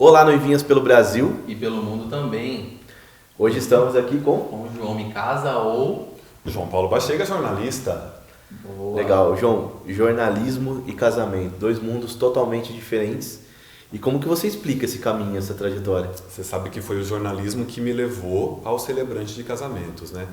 Olá, noivinhas pelo Brasil. E pelo mundo também. Hoje estamos aqui com O João Micasa ou... João Paulo Bachega, jornalista. Boa. Legal, João, jornalismo e casamento, dois mundos totalmente diferentes. E como que você explica esse caminho, essa trajetória? Você sabe que foi o jornalismo que me levou ao celebrante de casamentos, né?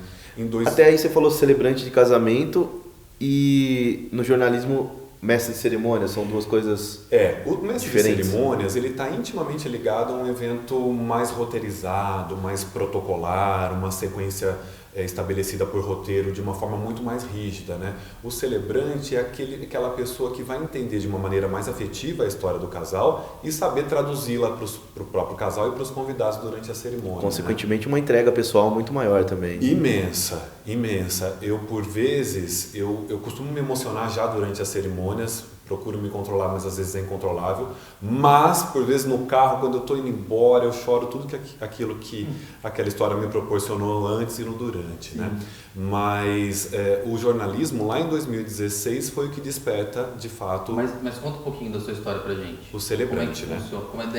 Até aí você falou celebrante de casamento e no jornalismo mestre de cerimônias, são duas coisas o mestre diferentes. de cerimônias, ele está intimamente ligado a um evento mais roteirizado, mais protocolar, uma sequência estabelecida por roteiro de uma forma muito mais rígida, né? O celebrante é aquela pessoa que vai entender de uma maneira mais afetiva a história do casal e saber traduzi-la para o próprio casal e para os convidados durante a cerimônia. Consequentemente, uma entrega pessoal muito maior também. Imensa, imensa. Eu, por vezes, eu costumo me emocionar já durante as cerimônias, procuro me controlar, mas às vezes é incontrolável. Mas, por vezes, no carro, quando eu estou indo embora, eu choro tudo aquilo que aquela história me proporcionou antes e no durante, né? Mas o jornalismo, lá em 2016, foi o que desperta, de fato... Mas conta um pouquinho da sua história pra gente. O celebrante, né?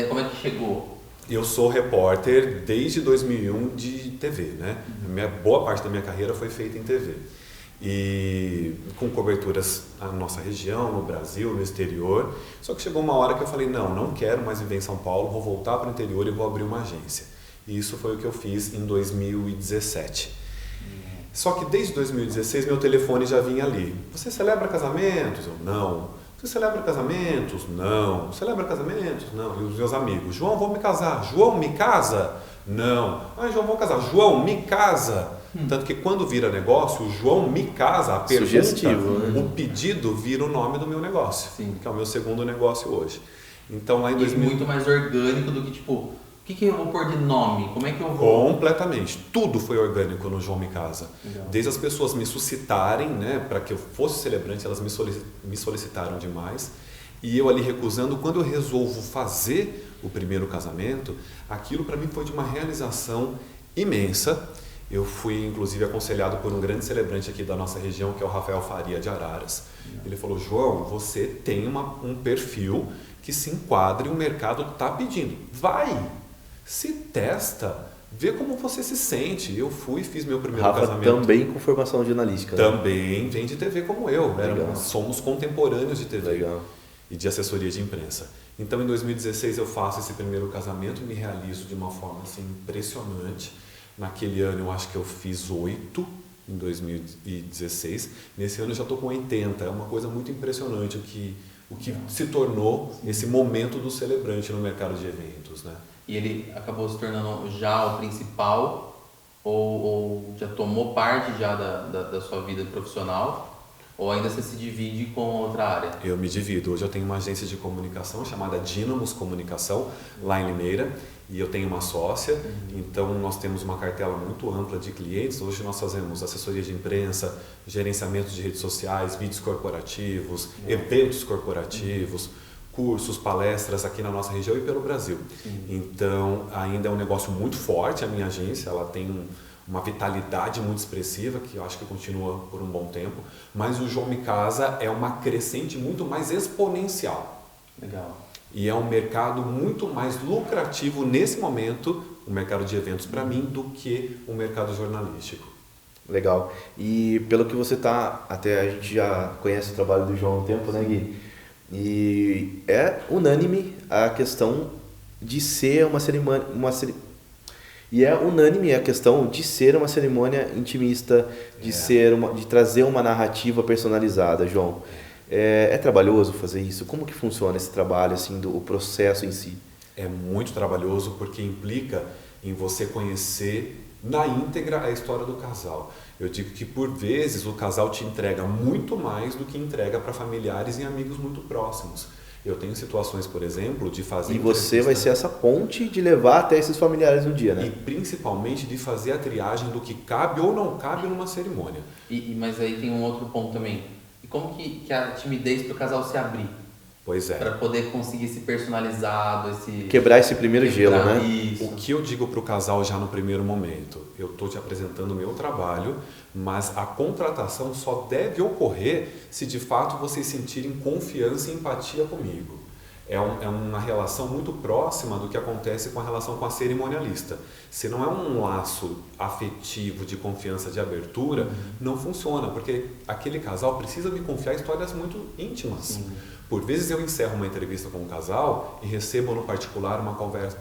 Como é que chegou? Eu sou repórter desde 2001 de TV, né? Boa parte da minha carreira foi feita em TV. E com coberturas na nossa região, no Brasil, no exterior. Só que chegou uma hora que eu falei, não quero mais viver em São Paulo, vou voltar para o interior e vou abrir uma agência. E isso foi o que eu fiz em 2017. Só que desde 2016 meu telefone já vinha ali. Você celebra casamentos? Eu, não. Você celebra casamentos? Não. Celebra casamentos? Não. E os meus amigos, João, vou me casar. João, me casa? Não. João, vou casar. João, me casa. Tanto que quando vira negócio, o João me casa, a pergunta, sugestivo, né? O pedido vira o nome do meu negócio, Sim. que é o meu segundo negócio hoje. Então lá em E 2000... muito mais orgânico do que tipo, o que eu vou pôr de nome? Como é que eu vou... Completamente. Tudo foi orgânico no João Me Casa. Legal. Desde as pessoas me suscitarem, né, para que eu fosse celebrante, elas me solicitaram demais. E eu ali recusando, quando eu resolvo fazer o primeiro casamento, aquilo para mim foi de uma realização imensa. Eu fui, inclusive, aconselhado por um grande celebrante aqui da nossa região, que é o Rafael Faria de Araras. Ele falou, João, você tem um perfil que se enquadra e o mercado está pedindo. Vai, se testa, vê como você se sente. Eu fui e fiz meu primeiro Rafa casamento. também com formação jornalística. Né? Também vem de TV como eu. Somos contemporâneos de TV. Legal. E de assessoria de imprensa. Então, em 2016, eu faço esse primeiro casamento, me realizo de uma forma assim, impressionante. Naquele ano eu acho que eu fiz 8, em 2016. Nesse ano eu já estou com 80. É uma coisa muito impressionante o que se tornou esse momento do celebrante no mercado de eventos, né? E ele acabou se tornando já o principal ou já tomou parte já da sua vida profissional? Ou ainda você se divide com outra área? Eu me divido. Hoje eu tenho uma agência de comunicação chamada Dínamos Comunicação, lá em Limeira, e eu tenho uma sócia, então nós temos uma cartela muito ampla de clientes. Hoje nós fazemos assessoria de imprensa, gerenciamento de redes sociais, vídeos corporativos, eventos corporativos, cursos, palestras aqui na nossa região e pelo Brasil. Então ainda é um negócio muito forte a minha agência, ela tem uma vitalidade muito expressiva, que eu acho que continua por um bom tempo, mas o João Me Casa é uma crescente muito mais exponencial. Legal. E é um mercado muito mais lucrativo nesse momento, o mercado de eventos para mim, do que o mercado jornalístico. Legal. E pelo que você tá, até a gente já conhece o trabalho do João há um tempo, né, Gui? E é unânime a questão de ser uma cerimônia, e é unânime a questão de ser uma cerimônia intimista, de trazer uma narrativa personalizada, João. É trabalhoso fazer isso? Como que funciona esse trabalho, assim, o processo em si? É muito trabalhoso porque implica em você conhecer na íntegra a história do casal. Eu digo que por vezes o casal te entrega muito mais do que entrega para familiares e amigos muito próximos. Eu tenho situações, por exemplo, de fazer... E você vai ser essa ponte de levar até esses familiares um dia, né? E principalmente de fazer a triagem do que cabe ou não cabe numa cerimônia. Mas aí tem um outro ponto também. E como que a timidez para o casal se abrir? Pois é. Para poder conseguir esse personalizado, quebrar esse primeiro gelo, né? Isso. O que eu digo para o casal já no primeiro momento? Eu estou te apresentando o meu trabalho, mas a contratação só deve ocorrer se de fato vocês sentirem confiança e empatia comigo. é uma relação muito próxima do que acontece com a relação com a cerimonialista. Se não é um laço afetivo, de confiança, de abertura, não funciona, porque aquele casal precisa me confiar histórias muito íntimas. Por vezes eu encerro uma entrevista com um casal e recebo no particular uma conversa,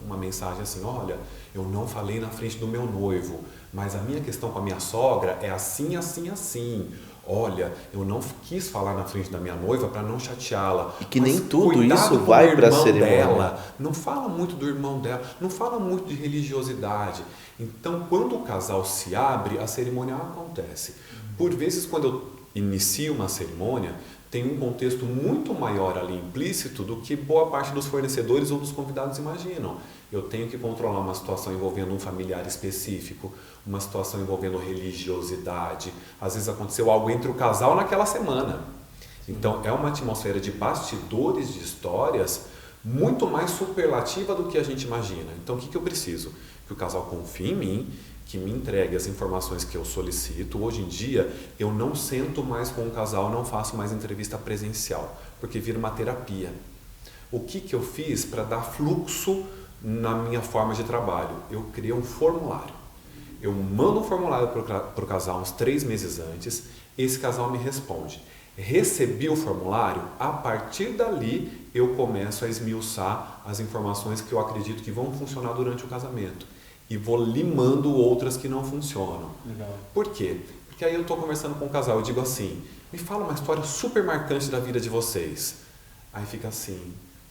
uma mensagem assim: olha, eu não falei na frente do meu noivo, mas a minha questão com a minha sogra é assim, assim, assim. Olha, eu não quis falar na frente da minha noiva para não chateá-la. E que nem tudo isso vai para a cerimônia. Não fala muito do irmão dela, não fala muito de religiosidade. Então, quando o casal se abre, a cerimônia acontece. Por vezes, quando eu inicio uma cerimônia, tem um contexto muito maior ali implícito do que boa parte dos fornecedores ou dos convidados imaginam. Eu tenho que controlar uma situação envolvendo um familiar específico, uma situação envolvendo religiosidade. Às vezes aconteceu algo entre o casal naquela semana. Então é uma atmosfera de bastidores de histórias muito mais superlativa do que a gente imagina. Então o que eu preciso? Que o casal confie em mim, que me entregue as informações que eu solicito. Hoje em dia eu não sento mais com o casal, não faço mais entrevista presencial, porque vira uma terapia. O que eu fiz para dar fluxo na minha forma de trabalho? Eu criei um formulário. Eu mando um formulário para o casal uns 3 meses antes, esse casal me responde. Recebi o formulário, a partir dali eu começo a esmiuçar as informações que eu acredito que vão funcionar durante o casamento. E vou limando outras que não funcionam. Legal. Por quê? Porque aí eu estou conversando com o casal, eu digo assim: me fala uma história super marcante da vida de vocês. Aí fica assim: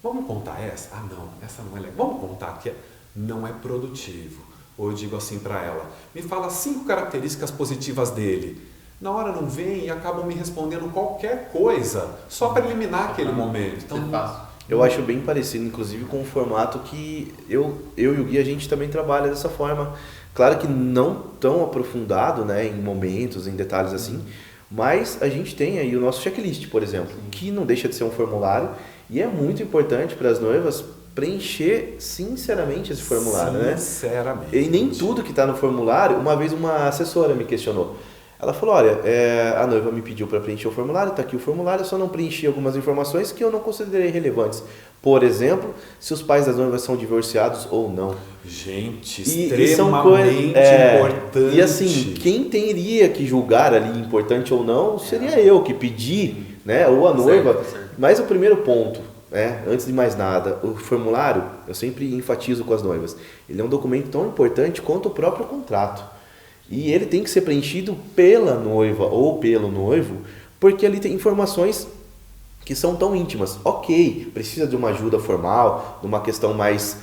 vamos contar essa? Ah não, essa não é legal. Vamos contar que não é produtivo. Ou eu digo assim para ela: me fala 5 características positivas dele. Na hora não vem e acabam me respondendo qualquer coisa, só para eliminar aquele momento. Então, eu acho bem parecido, inclusive, com o formato que eu e o Gui, a gente também trabalha dessa forma. Claro que não tão aprofundado, né, em momentos, em detalhes assim, mas a gente tem aí o nosso checklist, por exemplo, que não deixa de ser um formulário e é muito importante para as noivas preencher sinceramente esse formulário, né? Sinceramente. E nem tudo que está no formulário. Uma vez uma assessora me questionou. Ela falou: olha, a noiva me pediu para preencher o formulário, está aqui o formulário, eu só não preenchi algumas informações que eu não considerei relevantes. Por exemplo, se os pais das noivas são divorciados ou não. Gente, extremamente importante. E assim, quem teria que julgar ali importante ou não seria eu que pedi, né, ou a noiva. Certo. Mas o primeiro ponto, antes de mais nada, o formulário, eu sempre enfatizo com as noivas, ele é um documento tão importante quanto o próprio contrato. E ele tem que ser preenchido pela noiva ou pelo noivo, porque ali tem informações que são tão íntimas. Ok, precisa de uma ajuda formal, de uma questão mais,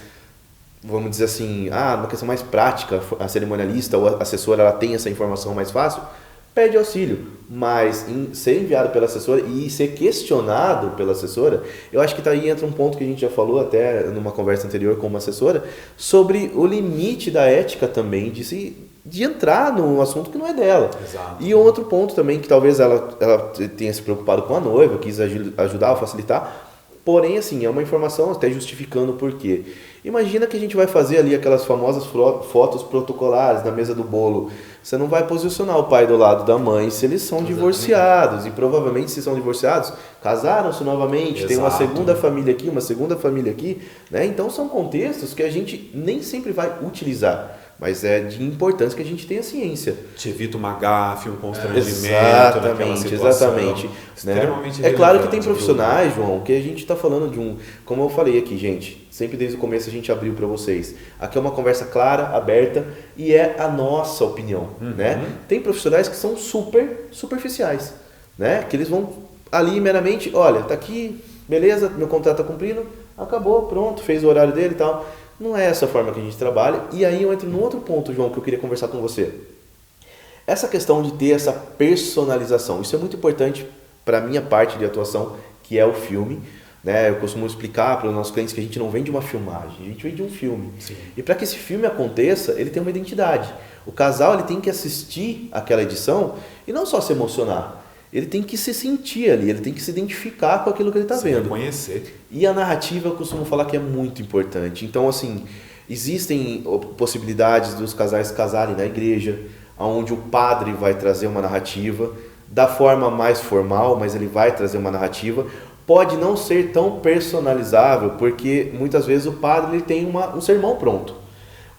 vamos dizer assim, uma questão mais prática, a cerimonialista ou a assessora ela tem essa informação mais fácil, pede auxílio. Mas ser enviado pela assessora e ser questionado pela assessora, eu acho que daí entra um ponto que a gente já falou até numa conversa anterior com uma assessora, sobre o limite da ética também de entrar num assunto que não é dela. Exato. E outro ponto também, que talvez ela tenha se preocupado com a noiva, quis ajudar ou facilitar, porém, assim, é uma informação até justificando o porquê. Imagina que a gente vai fazer ali aquelas famosas fotos protocolares na mesa do bolo. Você não vai posicionar o pai do lado da mãe se eles são divorciados. E provavelmente, se são divorciados, casaram-se novamente, Exato. Tem uma segunda família aqui, uma segunda família aqui, né? Então são contextos que a gente nem sempre vai utilizar. Mas é de importância que a gente tenha ciência. Te evita uma gafe, um constrangimento naquela situação. Exatamente. Extremamente É claro que tem relevante, profissionais, João, que a gente está falando de como eu falei aqui, gente, sempre desde o começo a gente abriu para vocês. Aqui é uma conversa clara, aberta e é a nossa opinião, né? Tem profissionais que são super superficiais, né? Que eles vão ali meramente, olha, tá aqui, beleza, meu contrato tá cumprindo, acabou, pronto, fez o horário dele e tal. Não é essa forma que a gente trabalha. E aí eu entro num outro ponto, João, que eu queria conversar com você. Essa questão de ter essa personalização. Isso é muito importante para a minha parte de atuação, que é o filme. Né? Eu costumo explicar para os nossos clientes que a gente não vende uma filmagem, a gente vende um filme. Sim. E para que esse filme aconteça, ele tem uma identidade. O casal ele tem que assistir aquela edição e não só se emocionar. Ele tem que se sentir ali, ele tem que se identificar com aquilo que ele está vendo. Reconhecer. E a narrativa eu costumo falar que é muito importante. Então, assim, existem possibilidades dos casais casarem na igreja, onde o padre vai trazer uma narrativa da forma mais formal, mas ele vai trazer uma narrativa. pode não ser tão personalizável, porque muitas vezes o padre ele tem um sermão pronto.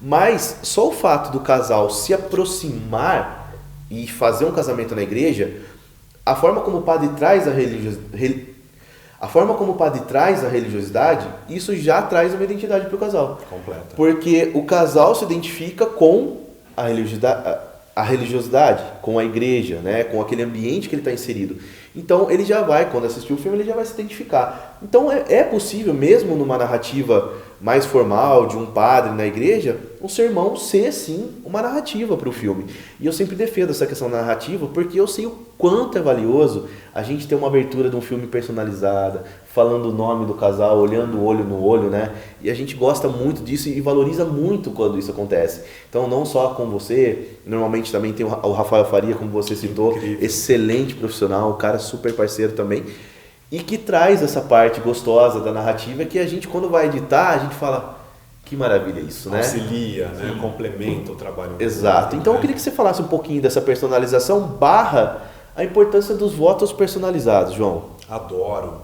Mas só o fato do casal se aproximar e fazer um casamento na igreja, a forma como o padre traz a religiosidade, isso já traz uma identidade para o casal. Completa. Porque o casal se identifica com a religiosidade, com a igreja, né? Com aquele ambiente que ele está inserido. Então ele já vai, quando assistir o filme, ele já vai se identificar. Então é possível, mesmo numa narrativa mais formal, de um padre na igreja, um sermão ser sim uma narrativa para o filme. E eu sempre defendo essa questão da narrativa, porque eu sei o quanto é valioso a gente ter uma abertura de um filme personalizada, falando o nome do casal, olhando o olho no olho, né? E a gente gosta muito disso e valoriza muito quando isso acontece. Então, não só com você, normalmente também tem o Rafael Faria, como você citou, incrível, excelente profissional, um cara super parceiro também, e que traz essa parte gostosa da narrativa que a gente, quando vai editar, a gente fala, que maravilha isso, né? Auxilia, né? Complementa o trabalho. Exato. Então, eu queria que você falasse um pouquinho dessa personalização / a importância dos votos personalizados, João. Adoro.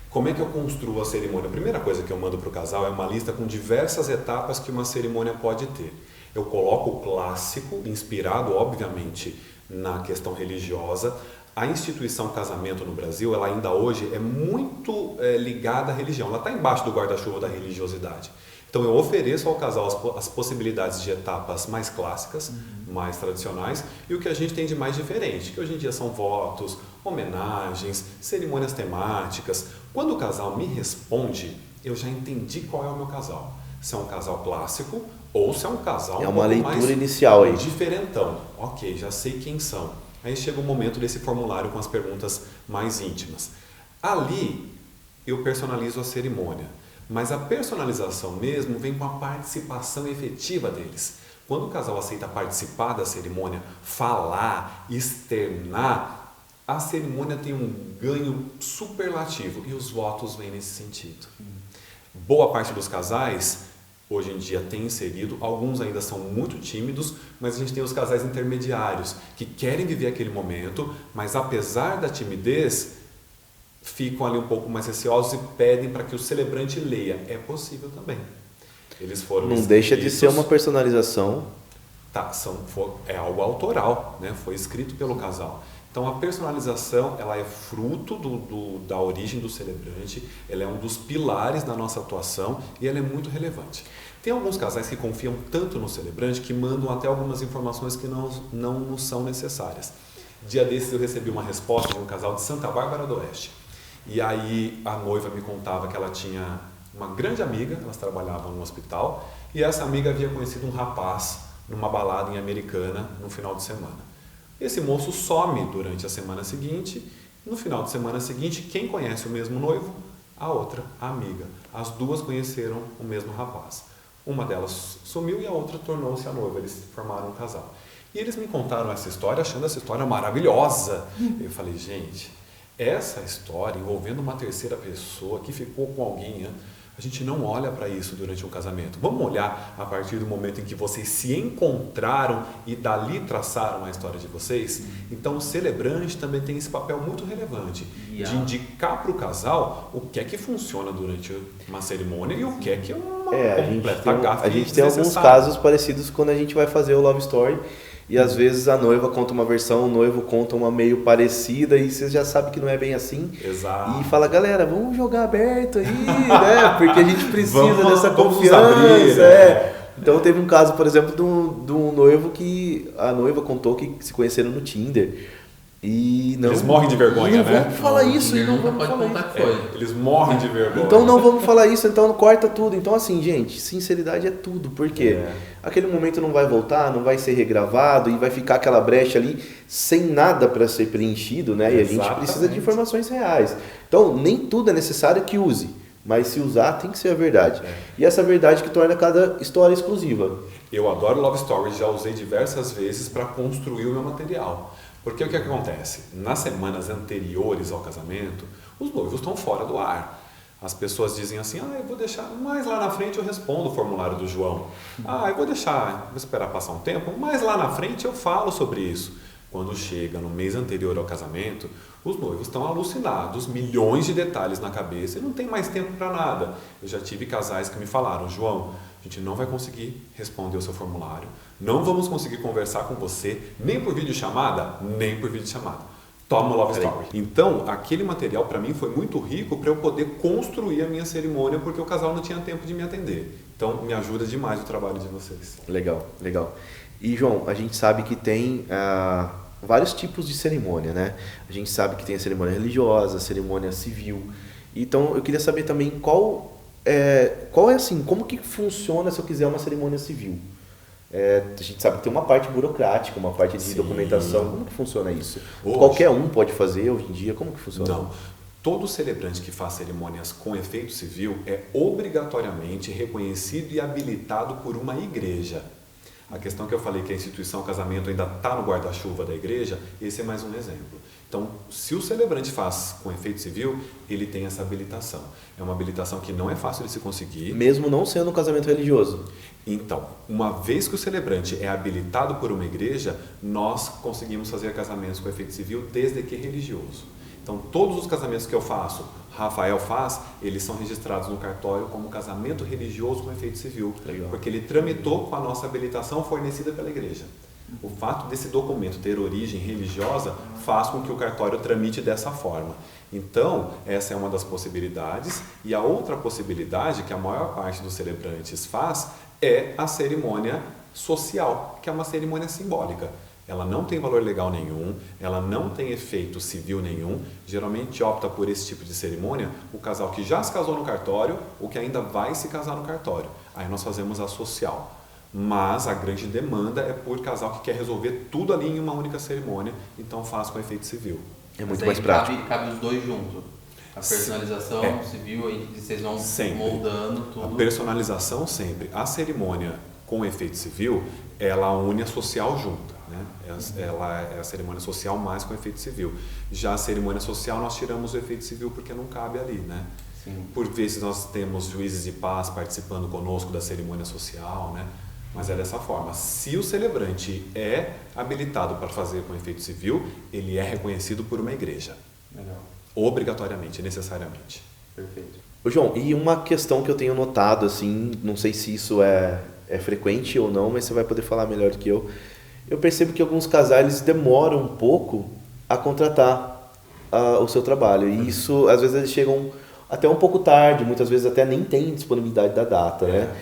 Como é que eu construo a cerimônia? A primeira coisa que eu mando para o casal é uma lista com diversas etapas que uma cerimônia pode ter. Eu coloco o clássico, inspirado, obviamente, na questão religiosa. A instituição casamento no Brasil, ela ainda hoje é muito ligada à religião. Ela está embaixo do guarda-chuva da religiosidade. Então eu ofereço ao casal as possibilidades de etapas mais clássicas, mais tradicionais, e o que a gente tem de mais diferente, que hoje em dia são votos, homenagens, cerimônias temáticas. Quando o casal me responde, eu já entendi qual é o meu casal. Se é um casal clássico ou se é um casal é uma leitura inicial aí, diferentão. Ok, já sei quem são. Aí chega o momento desse formulário com as perguntas mais íntimas. Ali eu personalizo a cerimônia. Mas a personalização mesmo vem com a participação efetiva deles. Quando o casal aceita participar da cerimônia, falar, externar, a cerimônia tem um ganho superlativo e os votos vêm nesse sentido. Boa parte dos casais, hoje em dia, tem inserido, alguns ainda são muito tímidos, mas a gente tem os casais intermediários que querem viver aquele momento, mas apesar da timidez, ficam ali um pouco mais receosos e pedem para que o celebrante leia. É possível também. Eles foram não deixa de ser uma personalização. Tá, é algo autoral, né? Foi escrito pelo casal. Então a personalização ela é fruto da origem do celebrante, ela é um dos pilares da nossa atuação e ela é muito relevante. Tem alguns casais que confiam tanto no celebrante que mandam até algumas informações que não nos são necessárias. Dia desses eu recebi uma resposta de um casal de Santa Bárbara do Oeste. E aí a noiva me contava que ela tinha uma grande amiga, elas trabalhavam no hospital, e essa amiga havia conhecido um rapaz numa balada em Americana no final de semana. Esse moço some durante a semana seguinte, no final de semana seguinte, quem conhece o mesmo noivo? A outra, a amiga. As duas conheceram o mesmo rapaz. Uma delas sumiu e a outra tornou-se a noiva, eles formaram um casal. E eles me contaram essa história, achando essa história maravilhosa. Eu falei, gente, essa história envolvendo uma terceira pessoa que ficou com alguém, a gente não olha para isso durante um casamento. Vamos olhar a partir do momento em que vocês se encontraram e dali traçaram a história de vocês. Então o celebrante também tem esse papel muito relevante de indicar para o casal o que é que funciona durante uma cerimônia e o que é que é uma completa gafe. A gente tem alguns casos parecidos quando a gente vai fazer o Love Story. E às vezes a noiva conta uma versão, o noivo conta uma meio parecida e você já sabe que não é bem assim. Exato. E fala, galera, vamos jogar aberto aí, né? Porque a gente precisa dessa confiança. Abrir, Então teve um caso, por exemplo, de um noivo que a noiva contou que se conheceram no Tinder. E não, eles morrem de vergonha, né? Vamos falar isso, não vamos falar isso. Eles morrem de vergonha. Então não vamos falar isso, então corta tudo. Então assim, gente, sinceridade é tudo. Por quê? Aquele momento não vai voltar, não vai ser regravado e vai ficar aquela brecha ali sem nada para ser preenchido, né? E a gente precisa de informações reais. Então nem tudo é necessário que use, mas se usar tem que ser a verdade. E essa verdade que torna cada história exclusiva. Eu adoro Love Stories, já usei diversas vezes para construir o meu material. Porque o que acontece? Nas semanas anteriores ao casamento, os noivos estão fora do ar. As pessoas dizem assim, eu vou deixar, mais lá na frente eu respondo o formulário do João. Eu vou esperar passar um tempo, mais lá na frente eu falo sobre isso. quando chega no mês anterior ao casamento, os noivos estão alucinados, milhões de detalhes na cabeça e não tem mais tempo para nada. Eu já tive casais que me falaram: João, a gente não vai conseguir responder o seu formulário, não vamos conseguir conversar com você, nem por videochamada, nem por videochamada. Toma o Love Story. Então, aquele material para mim foi muito rico para eu poder construir a minha cerimônia, porque o casal não tinha tempo de me atender. Então, me ajuda demais o trabalho de vocês. Legal, legal. E, João, a gente sabe que tem vários tipos de cerimônia, né? A gente sabe que tem a cerimônia religiosa, a cerimônia civil. Então, eu queria saber também qual é assim, como que funciona se eu quiser uma cerimônia civil? A gente sabe que tem uma parte burocrática, uma parte de documentação. Como que funciona isso? Hoje, qualquer um pode fazer hoje em dia? Como que funciona? Não. Todo celebrante que faz cerimônias com efeito civil é obrigatoriamente reconhecido e habilitado por uma igreja. A questão que eu falei que a instituição casamento ainda está no guarda-chuva da igreja, esse é mais um exemplo. Então, se o celebrante faz com efeito civil, ele tem essa habilitação. É uma habilitação que não é fácil de se conseguir. Mesmo não sendo um casamento religioso? Então, uma vez que o celebrante é habilitado por uma igreja, nós conseguimos fazer casamentos com efeito civil desde que religioso. Então, todos os casamentos que eu faço, Rafael faz, eles são registrados no cartório como casamento religioso com efeito civil. Legal. Porque ele tramitou com a nossa habilitação fornecida pela igreja. O fato desse documento ter origem religiosa faz com que o cartório tramite dessa forma. Então, essa é uma das possibilidades. E a outra possibilidade que a maior parte dos celebrantes faz é a cerimônia social, que é uma cerimônia simbólica. Ela não tem valor legal nenhum, ela não tem efeito civil nenhum. Geralmente opta por esse tipo de cerimônia o casal que já se casou no cartório ou que ainda vai se casar no cartório. Aí nós fazemos a social. Mas a grande demanda é por casal que quer resolver tudo ali em uma única cerimônia, então faz com efeito civil. É muito mais prático. Cabe os dois juntos. A personalização civil, aí vocês vão sempre moldando tudo. A personalização sempre. A cerimônia com efeito civil, ela une a social junta. Né? Ela é a cerimônia social mais com efeito civil. Já a cerimônia social nós tiramos o efeito civil porque não cabe ali, né? Sim. Por vezes nós temos juízes de paz participando conosco da cerimônia social, né? Mas é dessa forma. Se o celebrante é habilitado para fazer com efeito civil, ele é reconhecido por uma igreja. Legal. Obrigatoriamente, necessariamente. Perfeito. Ô, João, e uma questão que eu tenho notado, assim, não sei se isso é frequente ou não, mas você vai poder falar melhor do que eu. Eu percebo que alguns casais demoram um pouco a contratar o seu trabalho. E isso, às vezes, eles chegam até um pouco tarde, muitas vezes até nem tem disponibilidade da data, né?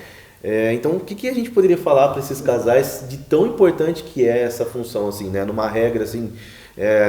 Então, o que a gente poderia falar para esses casais de tão importante que é essa função, assim, né? Numa regra, assim,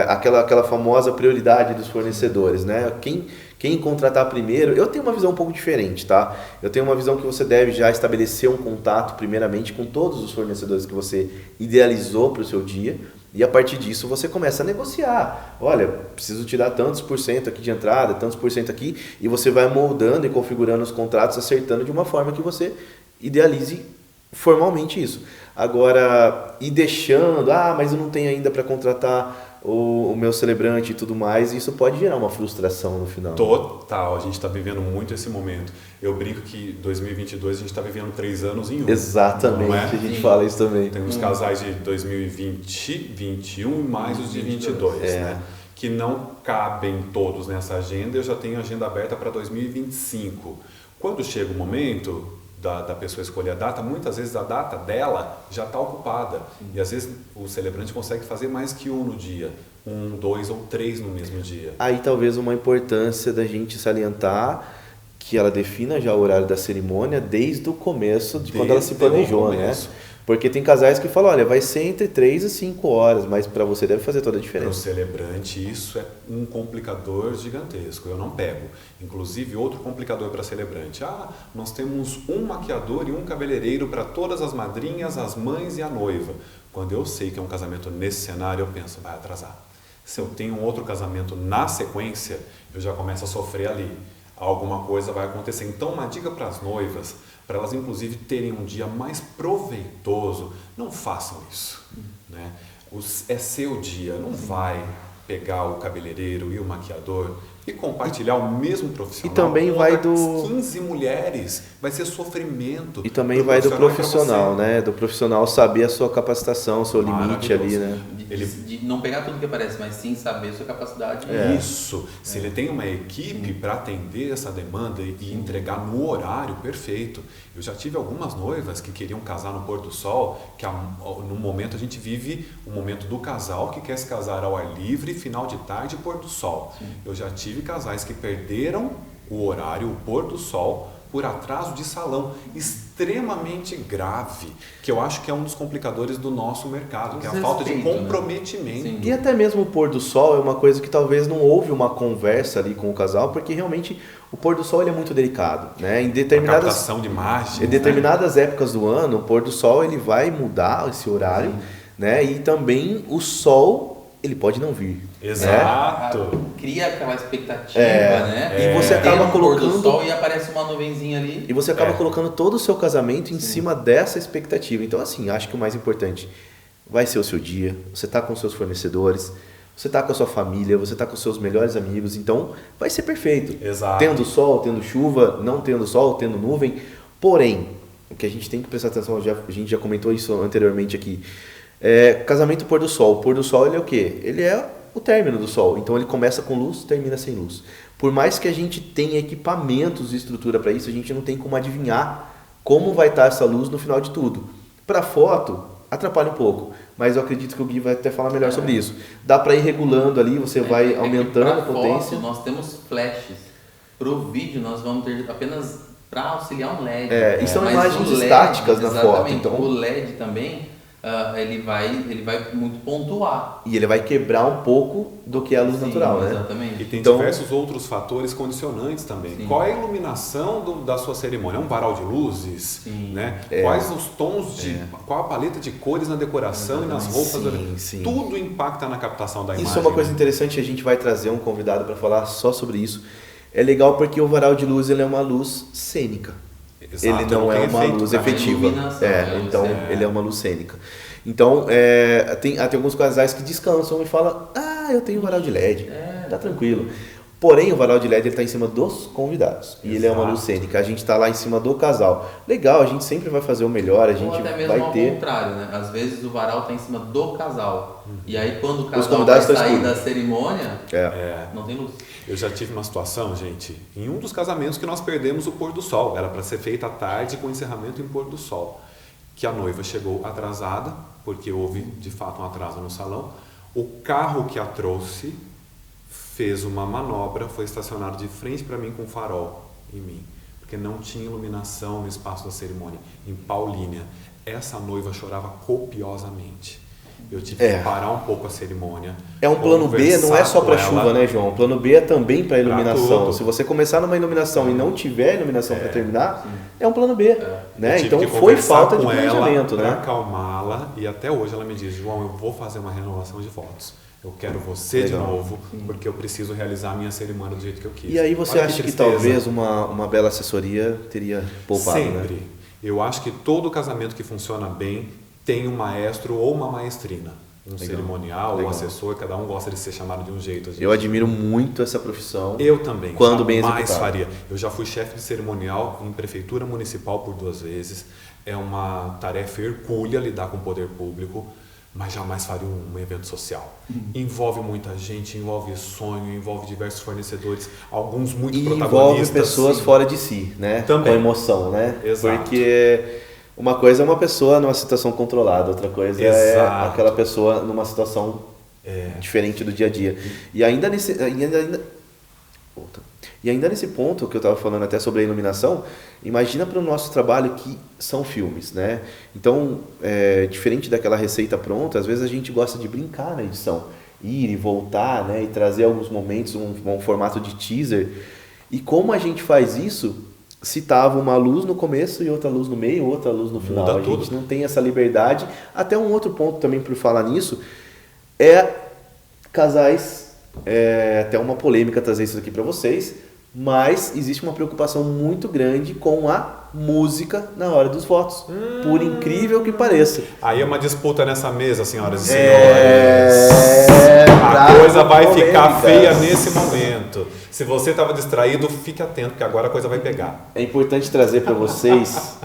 aquela famosa prioridade dos fornecedores, né? Quem contratar primeiro, eu tenho uma visão um pouco diferente, tá? Eu tenho uma visão que você deve já estabelecer um contato, primeiramente, com todos os fornecedores que você idealizou para o seu dia, e a partir disso você começa a negociar. Olha, preciso tirar tantos por cento aqui de entrada, tantos por cento aqui, e você vai moldando e configurando os contratos, acertando de uma forma que você idealize formalmente isso. Agora, ir deixando, mas eu não tenho ainda para contratar o meu celebrante e tudo mais, isso pode gerar uma frustração no final. Total, a gente está vivendo muito esse momento. Eu brinco que 2022 a gente está vivendo 3 anos em um. Exatamente, a gente fala isso também. Tem os casais de 2020, 2021 e mais os de 22, né? Que não cabem todos nessa agenda. Eu já tenho agenda aberta para 2025. Quando chega o momento da pessoa escolher a data, muitas vezes a data dela já está ocupada. E às vezes o celebrante consegue fazer mais que um no dia, 1, 2 ou 3 no mesmo dia. Aí talvez uma importância da gente salientar que ela defina já o horário da cerimônia desde o começo, quando ela se planejou, né? Porque tem casais que falam, olha, vai ser entre 3 e 5 horas, mas para você deve fazer toda a diferença. Para o celebrante, isso é um complicador gigantesco, eu não pego. Inclusive, outro complicador para celebrante. Nós temos um maquiador e um cabeleireiro para todas as madrinhas, as mães e a noiva. Quando eu sei que é um casamento nesse cenário, eu penso, vai atrasar. Se eu tenho um outro casamento na sequência, eu já começo a sofrer ali. Alguma coisa vai acontecer. Então, uma dica para as noivas, para elas inclusive terem um dia mais proveitoso, não façam isso, né? É seu dia, não vai pegar o cabeleireiro e o maquiador e compartilhar o mesmo profissional. E também com vai outras do 15 mulheres, vai ser sofrimento. E também vai do profissional, né? Do profissional saber a sua capacitação, o seu limite ali, né? De não pegar tudo que aparece, mas sim saber a sua capacidade. Isso. Se ele tem uma equipe para atender essa demanda e entregar no horário perfeito. Eu já tive algumas noivas que queriam casar no pôr do sol, que no momento a gente vive o momento do casal que quer se casar ao ar livre, final de tarde, pôr do sol. Sim. Eu já tive casais que perderam o horário, o pôr do sol, por atraso de salão, extremamente grave, que eu acho que é um dos complicadores do nosso mercado, que é a falta de comprometimento. Né? E até mesmo o pôr do sol é uma coisa que talvez não houve uma conversa ali com o casal, porque realmente o pôr do sol ele é muito delicado, né? Em determinadas, captação de imagem, em determinadas épocas do ano, o pôr do sol ele vai mudar esse horário, né? E também o sol ele pode não vir. Exato. Né? Cria aquela expectativa, né? E você acaba colocando pôr do sol e aparece uma nuvenzinha ali. E você acaba colocando todo o seu casamento em cima dessa expectativa. Então, assim, acho que o mais importante vai ser o seu dia. Você está com seus fornecedores, você está com a sua família, você está com os seus melhores amigos. Então, vai ser perfeito. Exato. Tendo sol, tendo chuva, não tendo sol, tendo nuvem. Porém, o que a gente tem que prestar atenção, a gente já comentou isso anteriormente aqui. Casamento pôr do sol. O pôr do sol ele é o quê? Ele é o término do sol. Então ele começa com luz, termina sem luz. Por mais que a gente tenha equipamentos e estrutura para isso, a gente não tem como adivinhar como vai estar essa luz no final de tudo. Para foto, atrapalha um pouco. Mas eu acredito que o Gui vai até falar melhor sobre isso. Dá para ir regulando ali, você vai aumentando a potência. Foto, nós temos flashes. Para o vídeo nós vamos ter apenas para auxiliar um LED. E são imagens estáticas na foto. Então o LED também... ele vai muito pontuar. E ele vai quebrar um pouco do que é a luz natural, né? Exatamente. E tem diversos outros fatores condicionantes também. Sim. Qual é a iluminação da sua cerimônia? É um varal de luzes? Sim. Né? Quais os tons qual a paleta de cores na decoração e nas roupas? Sim. Tudo impacta na captação da imagem. Isso é uma coisa interessante, a gente vai trazer um convidado para falar só sobre isso. É legal porque o varal de luz ele é uma luz cênica. Exato, ele não é uma luz efetiva. Então ele é uma luz cênica. Então tem alguns casais que descansam e falam: eu tenho varal de LED, tá tranquilo. Porém, o varal de LED está em cima dos convidados. Exato. E ele é uma luz cênica. A gente está lá em cima do casal. Legal, a gente sempre vai fazer o melhor. A gente ou até mesmo vai ao ter. contrário, né? Às vezes o varal está em cima do casal. E aí quando o casal convidados vai sair da cerimônia, não tem luz. Eu já tive uma situação, gente, em um dos casamentos que nós perdemos o pôr do sol. Era para ser feita à tarde com encerramento em pôr do sol. Que a noiva chegou atrasada, porque houve de fato um atraso no salão. O carro que a trouxe fez uma manobra, foi estacionado de frente para mim com farol em mim, porque não tinha iluminação no espaço da cerimônia. Em Paulínia, essa noiva chorava copiosamente. Eu tive que parar um pouco a cerimônia. É um plano B, não é só para chuva, né, João? O plano B é também para iluminação. Se você começar numa iluminação e não tiver iluminação para terminar, é um plano B. Né? Então foi falta de planejamento. Para acalmá-la, e até hoje ela me diz: João, eu vou fazer uma renovação de fotos. Eu quero você de novo, porque eu preciso realizar a minha cerimônia do jeito que eu quis. E aí você acha que talvez uma bela assessoria teria poupado, Sempre. Né? Eu acho que todo casamento que funciona bem tem um maestro ou uma maestrina. Um cerimonial, um assessor, cada um gosta de ser chamado de um jeito. Eu admiro muito essa profissão. Eu também. Quando bem mais executado. faria. Eu já fui chefe de cerimonial em prefeitura municipal por 2 vezes. É uma tarefa hercúlea lidar com o poder público, mas jamais faria um evento social. Envolve muita gente, envolve sonho, envolve diversos fornecedores, alguns muito protagonistas. Envolve pessoas fora de si, né? Também. Com emoção, né? Exato. Porque uma coisa é uma pessoa numa situação controlada, outra coisa é aquela pessoa numa situação diferente do dia a dia. E ainda nesse ponto que eu estava falando até sobre a iluminação, imagina para o nosso trabalho que são filmes, né? Então, diferente daquela receita pronta, às vezes a gente gosta de brincar na edição, ir e voltar, né? E trazer alguns momentos, um formato de teaser. E como a gente faz isso, se tava uma luz no começo e outra luz no meio, outra luz no final. Muda a tudo. gente não tem essa liberdade. Até um outro ponto também por falar nisso, casais, até uma polêmica trazer isso aqui para vocês, mas existe uma preocupação muito grande com a música na hora dos votos, por incrível que pareça. Aí é uma disputa nessa mesa, senhoras e senhores. entrar. A coisa vai ficar polêmica. feia nesse momento. Se você estava distraído, fique atento, porque agora a coisa vai pegar. É importante trazer para vocês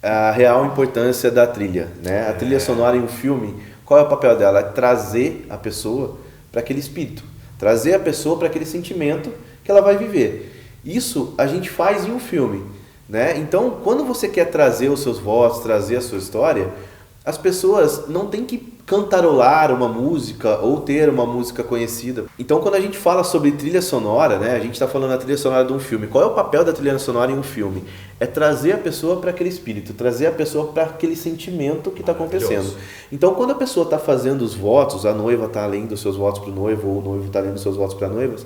a real importância da trilha, né? A trilha sonora em um filme, qual é o papel dela? É trazer a pessoa para aquele espírito, trazer a pessoa para aquele sentimento que ela vai viver. Isso a gente faz em um filme, né? Então, quando você quer trazer os seus votos, trazer a sua história, as pessoas não têm que cantarolar uma música ou ter uma música conhecida. Então, quando a gente fala sobre trilha sonora, né, a gente está falando da trilha sonora de um filme. Qual é o papel da trilha sonora em um filme? É trazer a pessoa para aquele espírito, trazer a pessoa para aquele sentimento que está acontecendo. Então, quando a pessoa está fazendo os votos, a noiva está lendo os seus votos para o noivo, ou o noivo está lendo os seus votos para a noiva,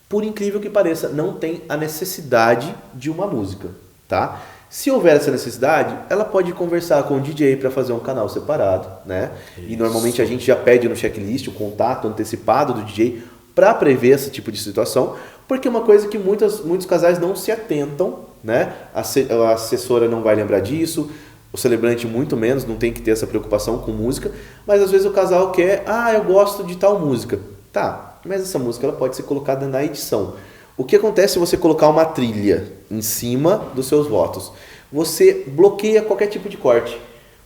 por incrível que pareça, não tem a necessidade de uma música, tá? Se houver essa necessidade, ela pode conversar com o DJ para fazer um canal separado, né? Isso. E normalmente a gente já pede no checklist o contato antecipado do DJ para prever esse tipo de situação, porque é uma coisa que muitos casais não se atentam, né? A assessora não vai lembrar disso, o celebrante muito menos, não tem que ter essa preocupação com música, mas às vezes o casal quer, eu gosto de tal música. Tá, mas essa música ela pode ser colocada na edição. O que acontece se você colocar uma trilha em cima dos seus votos? Você bloqueia qualquer tipo de corte,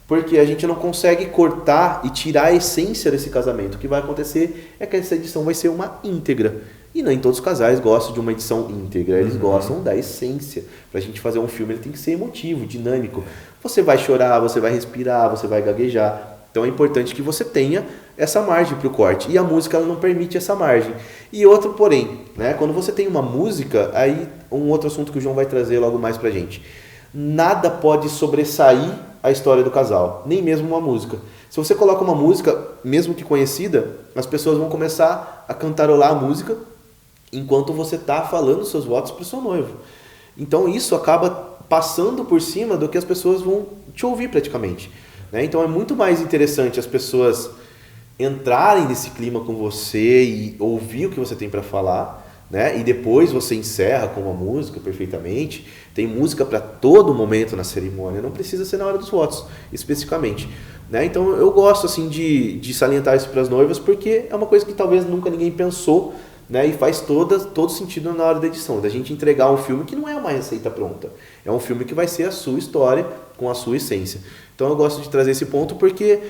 porque a gente não consegue cortar e tirar a essência desse casamento. O que vai acontecer é que essa edição vai ser uma íntegra. E nem todos os casais gostam de uma edição íntegra, eles gostam da essência. Para a gente fazer um filme, ele tem que ser emotivo, dinâmico. Você vai chorar, você vai respirar, você vai gaguejar. Então é importante que você tenha essa margem para o corte. E a música ela não permite essa margem. E outro porém, né? Quando você tem uma música, aí um outro assunto que o João vai trazer logo mais para a gente. Nada pode sobressair a história do casal, nem mesmo uma música. Se você coloca uma música, mesmo que conhecida, as pessoas vão começar a cantarolar a música enquanto você está falando os seus votos para o seu noivo. Então isso acaba passando por cima do que as pessoas vão te ouvir praticamente. Né? Então é muito mais interessante as pessoas entrarem nesse clima com você e ouvir o que você tem para falar, né? E depois você encerra com uma música perfeitamente. Tem música para todo momento na cerimônia, não precisa ser na hora dos votos, especificamente. Né? Então eu gosto assim, de salientar isso para as noivas, porque é uma coisa que talvez nunca ninguém pensou, né? E faz todo sentido na hora da edição, da gente entregar um filme que não é uma receita pronta. É um filme que vai ser a sua história com a sua essência. Então eu gosto de trazer esse ponto porque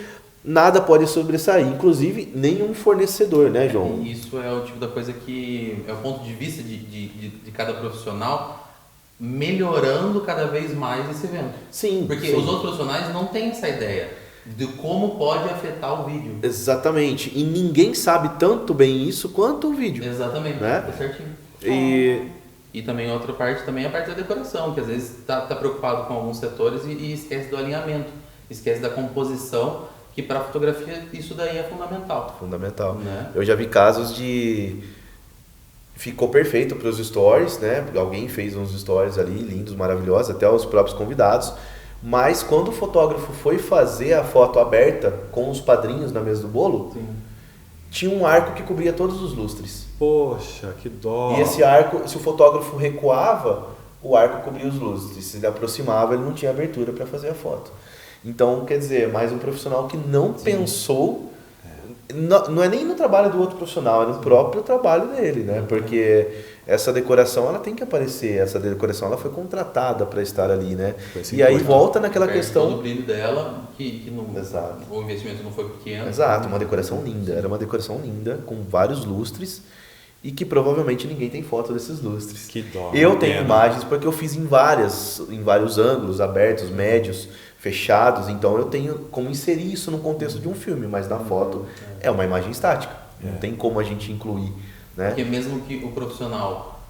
nada pode sobressair, inclusive nenhum fornecedor, né, João? E isso é o tipo da coisa que é o ponto de vista de cada profissional melhorando cada vez mais esse evento. Sim. Porque sim. os outros profissionais não têm essa ideia de como pode afetar o vídeo. Exatamente. E ninguém sabe tanto bem isso quanto o vídeo. Exatamente. Né? Tá certinho. E também outra parte também é a parte da decoração, que às vezes tá preocupado com alguns setores e esquece do alinhamento, esquece da composição, que para a fotografia isso daí é fundamental. Fundamental. Né? Eu já vi casos ficou perfeito para os stories, né? Alguém fez uns stories ali lindos, maravilhosos, até os próprios convidados. Mas quando o fotógrafo foi fazer a foto aberta com os padrinhos na mesa do bolo, sim, tinha um arco que cobria todos os lustres. Poxa, que dó! E esse arco, se o fotógrafo recuava, o arco cobria os lustres. Se ele aproximava, ele não tinha abertura para fazer a foto. Então, quer dizer, mais um profissional que não sim, pensou... Não é nem no trabalho do outro profissional, é no próprio trabalho dele, né? Porque essa decoração, ela tem que aparecer, essa decoração, ela foi contratada para estar ali, né? E aí volta naquela questão... Todo o brilho dela, que não, exato, o investimento não foi pequeno. Exato, uma decoração linda, era uma decoração linda, com vários lustres, e que provavelmente ninguém tem foto desses lustres. Que dó. Eu tenho imagens porque eu fiz em vários ângulos, abertos, médios, fechados, então eu tenho como inserir isso no contexto de um filme, mas na foto é uma imagem estática, não tem como a gente incluir, né? Porque mesmo que o profissional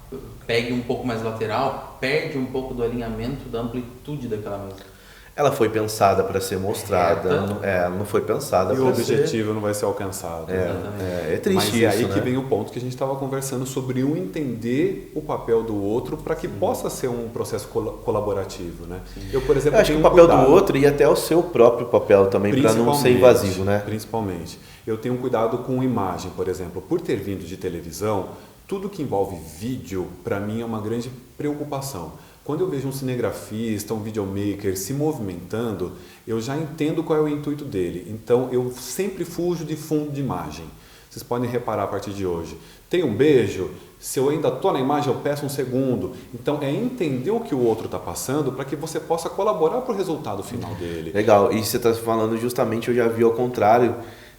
pegue um pouco mais lateral, perde um pouco do alinhamento, da amplitude daquela mesa. Ela foi pensada para ser mostrada, ela não foi pensada para ser... E o objetivo não vai ser alcançado. É triste. Mas isso, é aí né? que vem o ponto que a gente estava conversando sobre um entender o papel do outro para que possa ser um processo colaborativo, né? Eu, por exemplo, acho que o papel do outro e até o seu próprio papel também, para não ser invasivo, né? Principalmente. Eu tenho cuidado com imagem, por exemplo. Por ter vindo de televisão, tudo que envolve vídeo, para mim, é uma grande preocupação. Quando eu vejo um cinegrafista, um videomaker se movimentando, eu já entendo qual é o intuito dele. Então, eu sempre fujo de fundo de imagem. vocês podem reparar a partir de hoje. Tem um beijo, se eu ainda estou na imagem, eu peço um segundo. Então, é entender o que o outro está passando para que você possa colaborar para o resultado final dele. Legal, e você está falando justamente, eu já vi ao contrário,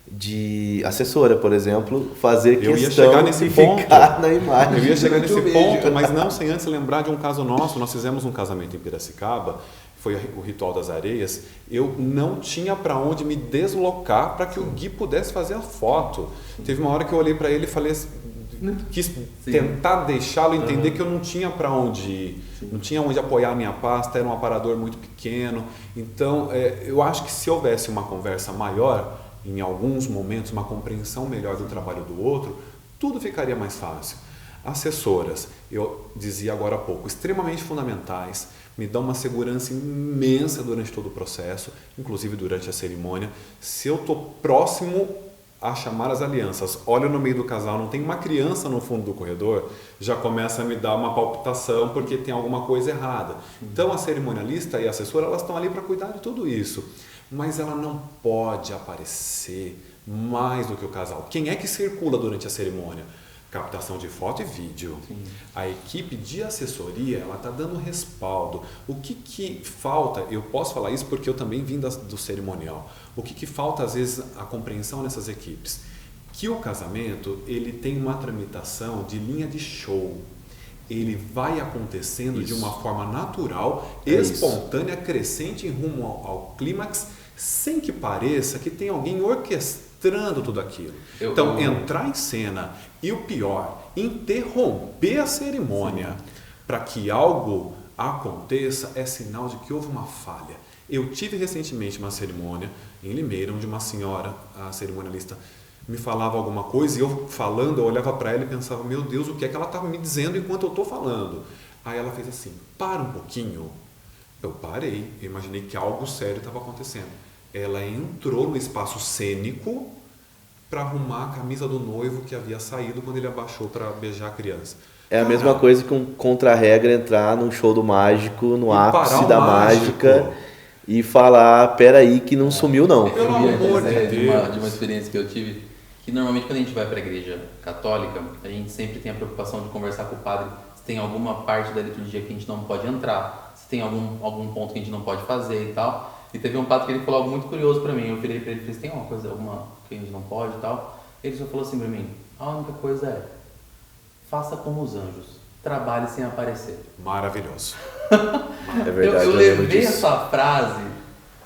de assessora, por exemplo, fazer Eu ia questão chegar nesse de ponto. ficar na imagem. Eu ia chegar nesse durante o ponto, vídeo. mas não sem antes lembrar de um caso nosso. Nós fizemos um casamento em Piracicaba, foi o Ritual das Areias. Eu não tinha para onde me deslocar para que o Gui pudesse fazer a foto. Teve uma hora que eu olhei para ele e falei assim, quis tentar deixá-lo entender que eu não tinha para onde ir, não tinha onde apoiar a minha pasta, era um aparador muito pequeno. Então, eu acho que se houvesse uma conversa maior, em alguns momentos, uma compreensão melhor do trabalho do outro, tudo ficaria mais fácil. Assessoras, eu dizia agora há pouco, extremamente fundamentais, me dão uma segurança imensa durante todo o processo, inclusive durante a cerimônia. Se eu estou próximo a chamar as alianças, olho no meio do casal, não tem uma criança no fundo do corredor, já começa a me dar uma palpitação porque tem alguma coisa errada. Então a cerimonialista e a assessora, elas estão ali para cuidar de tudo isso. Mas ela não pode aparecer mais do que o casal. Quem é que circula durante a cerimônia? Captação de foto e vídeo. Sim. A equipe de assessoria, ela está dando respaldo. O que falta, eu posso falar isso porque eu também vim do cerimonial, o que falta às vezes a compreensão nessas equipes? Que o casamento, ele tem uma tramitação de linha de show. Ele vai acontecendo de uma forma natural, espontânea, crescente em rumo ao clímax, sem que pareça que tem alguém orquestrando tudo aquilo. Então, entrar em cena e o pior, interromper a cerimônia para que algo aconteça é sinal de que houve uma falha. Eu tive recentemente uma cerimônia em Limeira, onde uma senhora, a cerimonialista, me falava alguma coisa e eu falando, eu olhava para ela e pensava, meu Deus, o que é que ela está me dizendo enquanto eu estou falando? Aí ela fez assim, para um pouquinho. Eu parei, eu imaginei que algo sério estava acontecendo. Ela entrou no espaço cênico para arrumar a camisa do noivo que havia saído quando ele abaixou para beijar a criança. É a mesma coisa que um contra-regra entrar num show do mágico, no ápice da mágica e falar, peraí que não sumiu não. Pelo amor de Deus. De uma experiência que eu tive, que normalmente quando a gente vai para a igreja católica, a gente sempre tem a preocupação de conversar com o padre se tem alguma parte da liturgia que a gente não pode entrar, se tem algum ponto que a gente não pode fazer e tal. E teve um padre que ele falou algo muito curioso para mim. Eu virei para ele e falei, tem alguma que a gente não pode e tal? Ele só falou assim para mim, a única coisa é, faça como os anjos, trabalhe sem aparecer. Maravilhoso. É verdade. Eu levei essa frase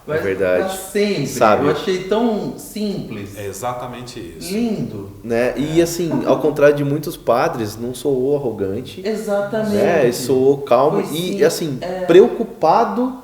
é verdade. Pra sempre. Sabe? Eu achei tão simples. É exatamente isso. Lindo. Né? E assim, ao contrário de muitos padres, não soou arrogante. Exatamente. Né? Soou calmo e assim, preocupado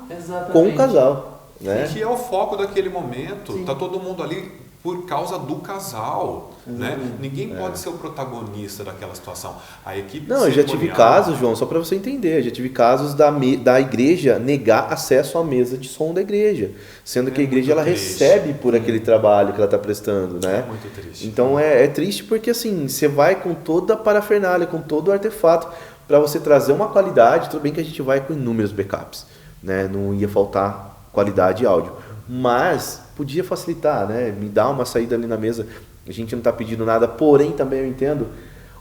com o casal. Né? Que é o foco daquele momento. Tá todo mundo ali por causa do casal, né? Ninguém pode ser o protagonista daquela situação. A equipe Não, eu já tive casos, João, só para você entender, já tive casos da igreja negar acesso à mesa de som da igreja, sendo que a igreja ela recebe por aquele trabalho que ela está prestando, né? É muito triste. Então é triste porque assim, você vai com toda a parafernália, com todo o artefato para você trazer uma qualidade. Tudo bem que a gente vai com inúmeros backups, né? Não ia faltar qualidade de áudio, mas podia facilitar, né? Me dá uma saída ali na mesa. A gente não está pedindo nada, porém também eu entendo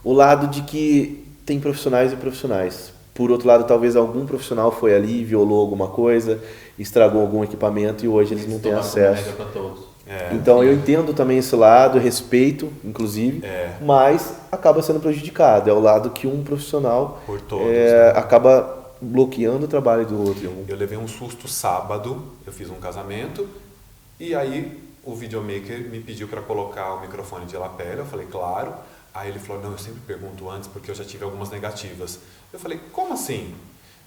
o lado de que tem profissionais e profissionais. Por outro lado, talvez algum profissional foi ali, violou alguma coisa, estragou algum equipamento e hoje eles não têm acesso. Então eu entendo também esse lado, respeito, inclusive, mas acaba sendo prejudicado. É o lado que um profissional por todos, né? acaba bloqueando o trabalho do outro. Eu levei um susto sábado, eu fiz um casamento e aí o videomaker me pediu para colocar o microfone de lapela, eu falei, claro. Aí ele falou, não, eu sempre pergunto antes porque eu já tive algumas negativas. Eu falei, como assim?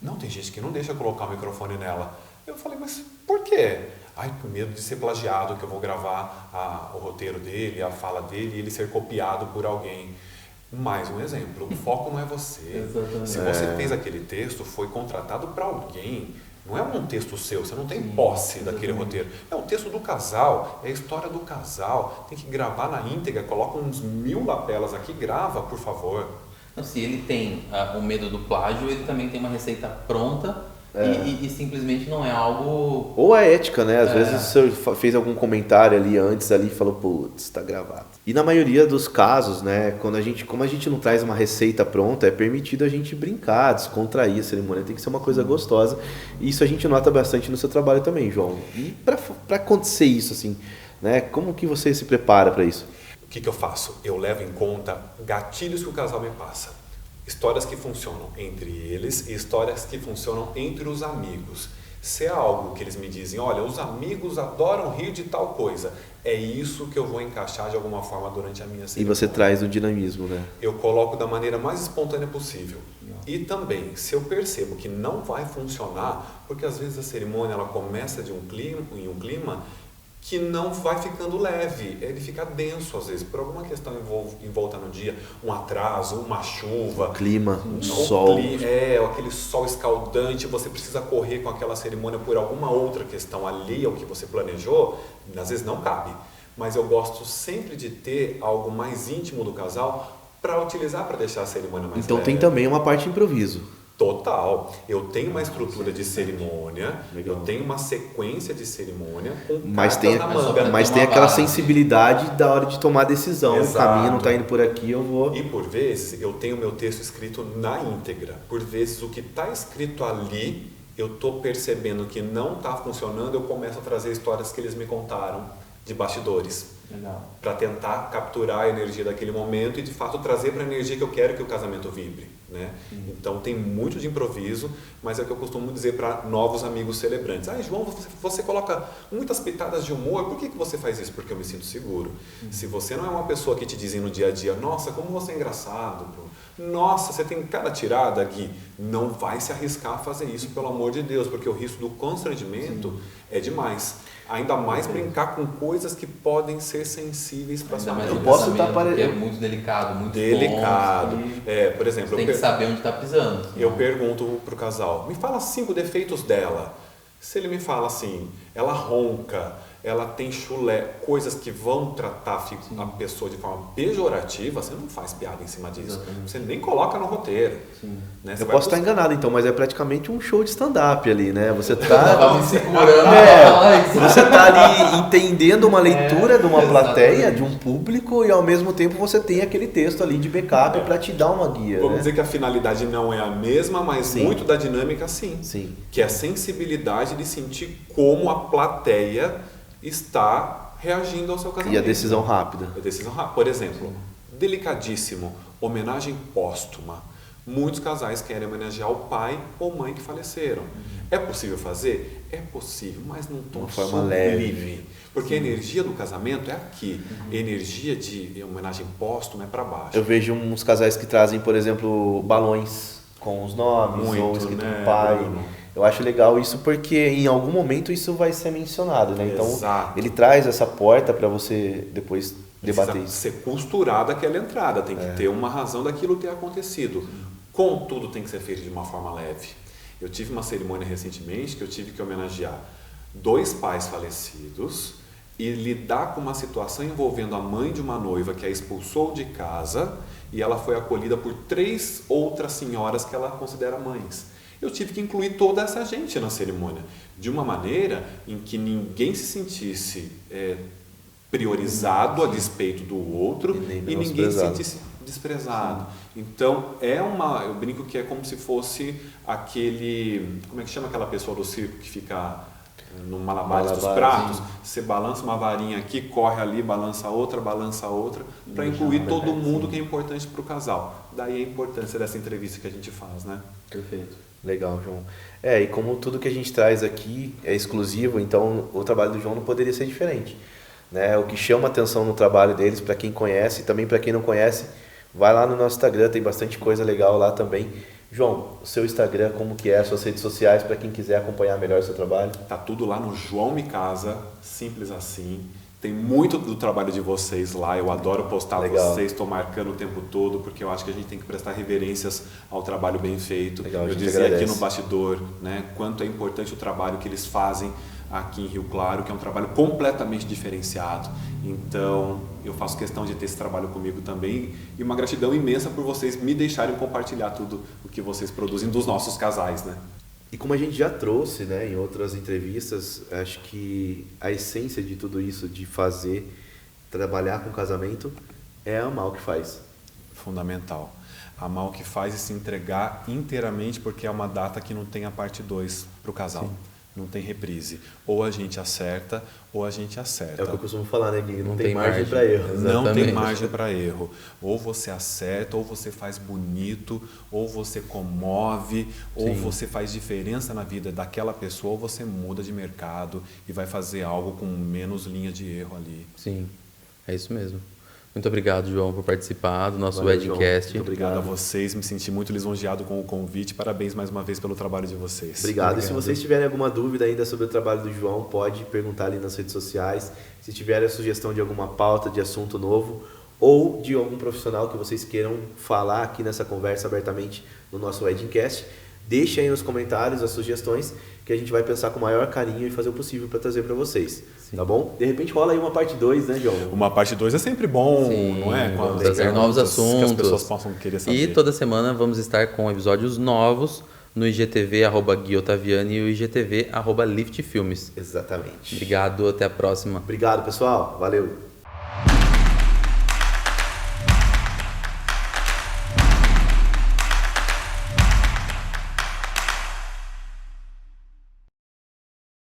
Não, tem gente que não deixa colocar o microfone nela. Eu falei, mas por quê? Ai, por medo de ser plagiado, que eu vou gravar o roteiro dele, a fala dele e ele ser copiado por alguém. Mais um exemplo, o foco não é você. Exatamente. Se você fez aquele texto, foi contratado para alguém. Não é um texto seu, você não tem posse daquele roteiro. É um texto do casal, é a história do casal. Tem que gravar na íntegra, coloca uns 1000 lapelas aqui, grava, por favor. Então, se ele tem o medo do plágio, ele também tem uma receita pronta E simplesmente não é algo... Ou a ética, né? Às vezes você fez algum comentário ali antes ali e falou, putz, tá gravado. E na maioria dos casos, né, como a gente não traz uma receita pronta, é permitido a gente brincar, descontrair a cerimônia, tem que ser uma coisa gostosa. E isso a gente nota bastante no seu trabalho também, João. E para acontecer isso, assim, né, como que você se prepara para isso? O que eu faço? Eu levo em conta gatilhos que o casal me passa. Histórias que funcionam entre eles e histórias que funcionam entre os amigos. Se é algo que eles me dizem, olha, os amigos adoram rir de tal coisa, é isso que eu vou encaixar de alguma forma durante a minha cerimônia. E você traz o dinamismo, né? Eu coloco da maneira mais espontânea possível. E também, se eu percebo que não vai funcionar, porque às vezes a cerimônia ela começa em um clima que não vai ficando leve, ele fica denso às vezes, por alguma questão envolta no dia, um atraso, uma chuva, clima, um sol. Aquele sol escaldante, você precisa correr com aquela cerimônia por alguma outra questão alheia ao que você planejou, às vezes não cabe. Mas eu gosto sempre de ter algo mais íntimo do casal para utilizar para deixar a cerimônia mais Então leve. tem também uma parte de improviso. Total. Eu tenho uma estrutura de cerimônia, Legal. eu tenho uma sequência de cerimônia com Mas tem, cartas na manga. mas tem aquela sensibilidade da hora de tomar a decisão. Exato. O caminho não está indo por aqui, eu vou... E por vezes eu tenho meu texto escrito na íntegra. Por vezes o que está escrito ali, eu estou percebendo que não está funcionando, eu começo a trazer histórias que eles me contaram de bastidores. Para tentar capturar a energia daquele momento e de fato trazer para a energia que eu quero que o casamento vibre, né? Então tem muito de improviso, mas é o que eu costumo dizer para novos amigos celebrantes. João, você coloca muitas pitadas de humor, por que você faz isso? Porque eu me sinto seguro. Se você não é uma pessoa que te dizem no dia a dia, nossa, como você é engraçado, nossa, você tem cada tirada, Gui, não vai se arriscar a fazer isso, pelo amor de Deus, porque o risco do constrangimento é demais. Ainda mais brincar com coisas que podem ser sensíveis para a sua vida. Eu posso estar é muito delicado, muito delicado. Por exemplo, você tem que saber onde está pisando. Eu pergunto para o casal, me fala 5 defeitos dela. Se ele me fala assim, ela ronca, ela tem chulé, coisas que vão tratar a pessoa de forma pejorativa, você não faz piada em cima disso. Exatamente. Você nem coloca no roteiro. Né? Eu posso estar enganado então, mas é praticamente um show de stand-up ali, né? Você está me segurando. Você está ali entendendo uma leitura de uma plateia, de um público, e ao mesmo tempo você tem aquele texto ali de backup para te dar uma guia. Vamos dizer que a finalidade não é a mesma, mas muito da dinâmica sim. Que é a sensibilidade de sentir como a plateia está reagindo ao seu casamento. E a decisão rápida. Por exemplo, delicadíssimo, homenagem póstuma. Muitos casais querem homenagear o pai ou mãe que faleceram. É possível fazer? É possível, mas num tom sublime. Porque a energia do casamento é aqui. A energia de homenagem póstuma é para baixo. Eu vejo uns casais que trazem, por exemplo, balões com os nomes ou escrito pai. Eu acho legal isso porque em algum momento isso vai ser mencionado, né? Então ele traz essa porta para você depois debater isso. Ser costurada aquela entrada, tem que ter uma razão daquilo ter acontecido. Contudo, tem que ser feito de uma forma leve. Eu tive uma cerimônia recentemente que eu tive que homenagear 2 pais falecidos e lidar com uma situação envolvendo a mãe de uma noiva que a expulsou de casa e ela foi acolhida por 3 outras senhoras que ela considera mães. Eu tive que incluir toda essa gente na cerimônia, de uma maneira em que ninguém se sentisse priorizado a despeito do outro e ninguém se sentisse desprezado. Então, eu brinco que é como se fosse aquele, como é que chama aquela pessoa do circo que fica no malabares dos pratos? Você balança uma varinha aqui, corre ali, balança outra, para incluir todo mundo que é importante para o casal. Daí a importância dessa entrevista que a gente faz, né? Perfeito. Legal, João. E como tudo que a gente traz aqui é exclusivo, então o trabalho do João não poderia ser diferente, né? O que chama atenção no trabalho deles, para quem conhece e também para quem não conhece, vai lá no nosso Instagram, tem bastante coisa legal lá também. João, o seu Instagram, como que é, suas redes sociais, para quem quiser acompanhar melhor o seu trabalho? Tá tudo lá no João Me Casa, simples assim. Tem muito do trabalho de vocês lá, eu adoro postar vocês, estou marcando o tempo todo, porque eu acho que a gente tem que prestar reverências ao trabalho bem feito. Eu dizia aqui no bastidor, né, quanto é importante o trabalho que eles fazem aqui em Rio Claro, que é um trabalho completamente diferenciado. Então, eu faço questão de ter esse trabalho comigo também e uma gratidão imensa por vocês me deixarem compartilhar tudo o que vocês produzem dos nossos casais, né? E como a gente já trouxe, né, em outras entrevistas, acho que a essência de tudo isso, de fazer, trabalhar com casamento, é amar o que faz. Fundamental. Amar o que faz e se entregar inteiramente, porque é uma data que não tem a parte 2 para o casal. Sim. Não tem reprise. Ou a gente acerta, ou a gente acerta. É o que eu costumo falar, né, Gui? Não tem margem para erro. Exatamente. Não tem margem para erro. Ou você acerta, ou você faz bonito, ou você comove, ou você faz diferença na vida daquela pessoa, ou você muda de mercado e vai fazer algo com menos linha de erro ali. Sim, é isso mesmo. Muito obrigado, João, por participar do nosso Wedcast. Muito obrigado a vocês, me senti muito lisonjeado com o convite. Parabéns mais uma vez pelo trabalho de vocês. Obrigado. E se vocês tiverem alguma dúvida ainda sobre o trabalho do João, pode perguntar ali nas redes sociais. Se tiverem a sugestão de alguma pauta, de assunto novo, ou de algum profissional que vocês queiram falar aqui nessa conversa abertamente no nosso Wedcast, deixem aí nos comentários as sugestões que a gente vai pensar com o maior carinho e fazer o possível para trazer para vocês. Sim. Tá bom? De repente rola aí uma parte 2, né, João? Uma parte 2 é sempre bom, sim, não é? Vamos trazer novos assuntos. Que as pessoas possam querer saber. E toda semana vamos estar com episódios novos no IGTV @GuiOtaviani e o IGTV @LiftFilmes. Exatamente. Obrigado, até a próxima. Obrigado, pessoal. Valeu.